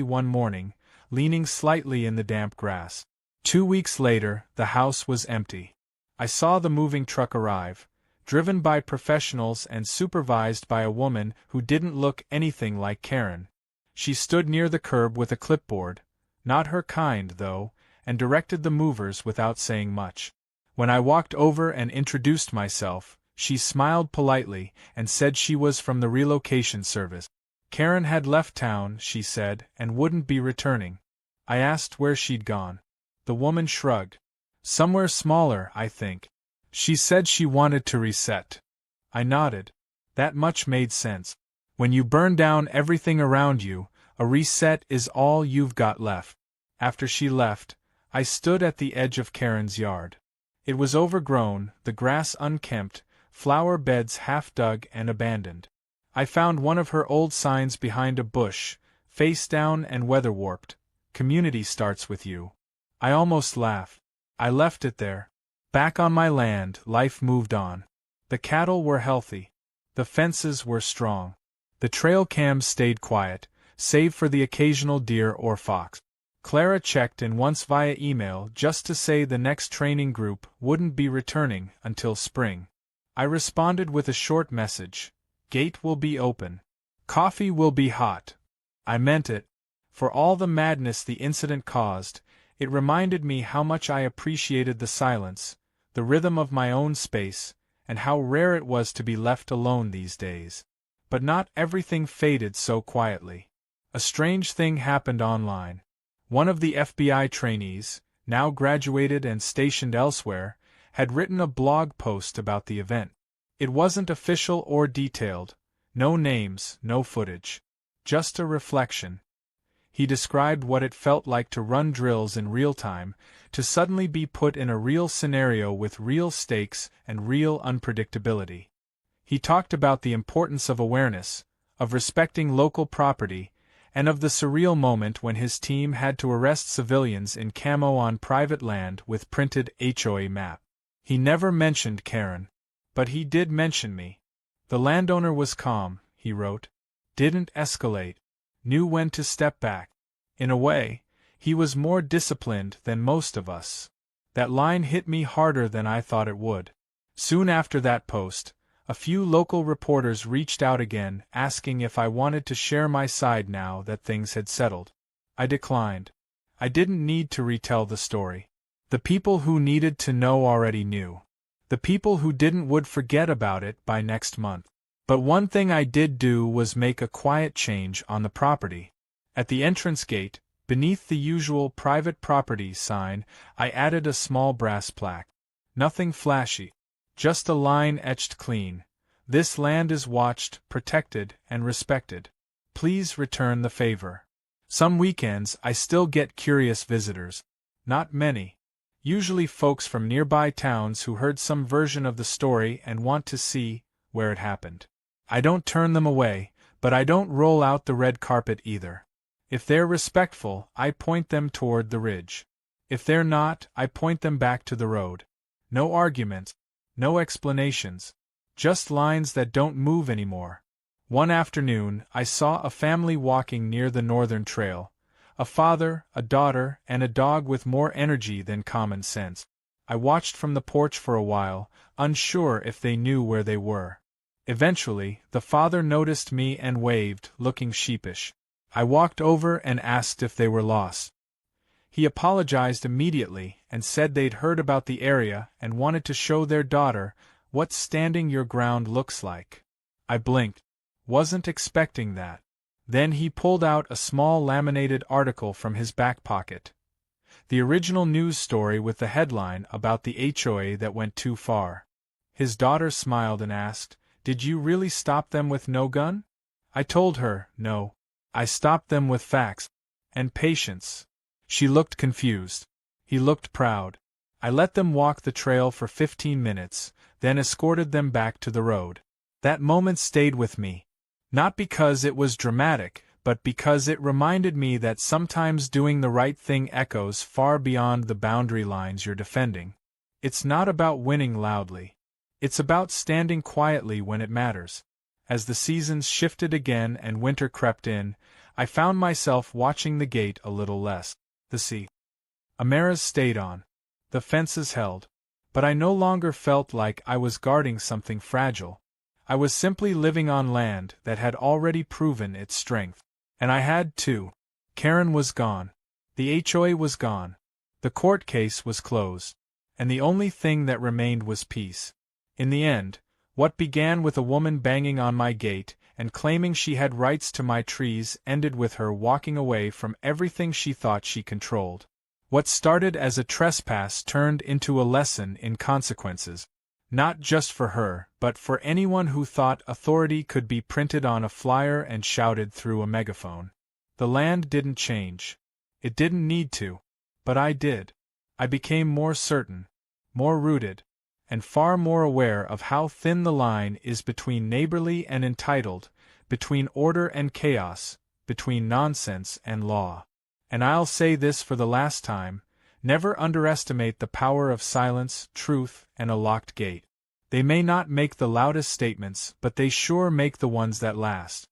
one morning, leaning slightly in the damp grass. 2 weeks later, the house was empty. I saw the moving truck arrive, driven by professionals and supervised by a woman who didn't look anything like Karen. She stood near the curb with a clipboard, not her kind, though, and directed the movers without saying much. When I walked over and introduced myself, she smiled politely and said she was from the relocation service. Karen had left town, she said, and wouldn't be returning. I asked where she'd gone. The woman shrugged. Somewhere smaller, I think. She said she wanted to reset. I nodded. That much made sense. When you burn down everything around you, a reset is all you've got left. After she left, I stood at the edge of Karen's yard. It was overgrown, the grass unkempt, flower beds half dug and abandoned. I found one of her old signs behind a bush, face down and weather-warped. Community starts with you. I almost laughed. I left it there. Back on my land, life moved on. The cattle were healthy. The fences were strong. The trail cams stayed quiet, save for the occasional deer or fox. Clara checked in once via email just to say the next training group wouldn't be returning until spring. I responded with a short message. Gate will be open. Coffee will be hot. I meant it. For all the madness the incident caused, it reminded me how much I appreciated the silence, the rhythm of my own space, and how rare it was to be left alone these days. But not everything faded so quietly. A strange thing happened online. One of the FBI trainees, now graduated and stationed elsewhere, had written a blog post about the event. It wasn't official or detailed, no names, no footage. Just a reflection. He described what it felt like to run drills in real time, to suddenly be put in a real scenario with real stakes and real unpredictability. He talked about the importance of awareness, of respecting local property, and of the surreal moment when his team had to arrest civilians in camo on private land with printed HOA map. He never mentioned Karen. But he did mention me. The landowner was calm, he wrote. Didn't escalate. Knew when to step back. In a way, he was more disciplined than most of us. That line hit me harder than I thought it would. Soon after that post, a few local reporters reached out again, asking if I wanted to share my side now that things had settled. I declined. I didn't need to retell the story. The people who needed to know already knew. The people who didn't would forget about it by next month. But one thing I did do was make a quiet change on the property. At the entrance gate, beneath the usual private property sign, I added a small brass plaque. Nothing flashy. Just a line etched clean. This land is watched, protected, and respected. Please return the favor. Some weekends I still get curious visitors. Not many. Usually folks from nearby towns who heard some version of the story and want to see where it happened. I don't turn them away, but I don't roll out the red carpet either. If they're respectful, I point them toward the ridge. If they're not, I point them back to the road. No arguments, no explanations, just lines that don't move anymore. One afternoon, I saw a family walking near the northern trail. A father, a daughter, and a dog with more energy than common sense. I watched from the porch for a while, unsure if they knew where they were. Eventually, the father noticed me and waved, looking sheepish. I walked over and asked if they were lost. He apologized immediately and said they'd heard about the area and wanted to show their daughter what standing your ground looks like. I blinked. Wasn't expecting that. Then he pulled out a small laminated article from his back pocket. The original news story with the headline about the HOA that went too far. His daughter smiled and asked, "Did you really stop them with no gun?" I told her, no. I stopped them with facts. And patience. She looked confused. He looked proud. I let them walk the trail for 15 minutes, then escorted them back to the road. That moment stayed with me. Not because it was dramatic, but because it reminded me that sometimes doing the right thing echoes far beyond the boundary lines you're defending. It's not about winning loudly. It's about standing quietly when it matters. As the seasons shifted again and winter crept in, I found myself watching the gate a little less. The cameras stayed on. The fences held. But I no longer felt like I was guarding something fragile. I was simply living on land that had already proven its strength. And I had too. Karen was gone. The HOA was gone. The court case was closed. And the only thing that remained was peace. In the end, what began with a woman banging on my gate and claiming she had rights to my trees ended with her walking away from everything she thought she controlled. What started as a trespass turned into a lesson in consequences. Not just for her, but for anyone who thought authority could be printed on a flyer and shouted through a megaphone. The land didn't change. It didn't need to. But I did. I became more certain, more rooted, and far more aware of how thin the line is between neighborly and entitled, between order and chaos, between nonsense and law. And I'll say this for the last time, never underestimate the power of silence, truth, and a locked gate. They may not make the loudest statements, but they sure make the ones that last.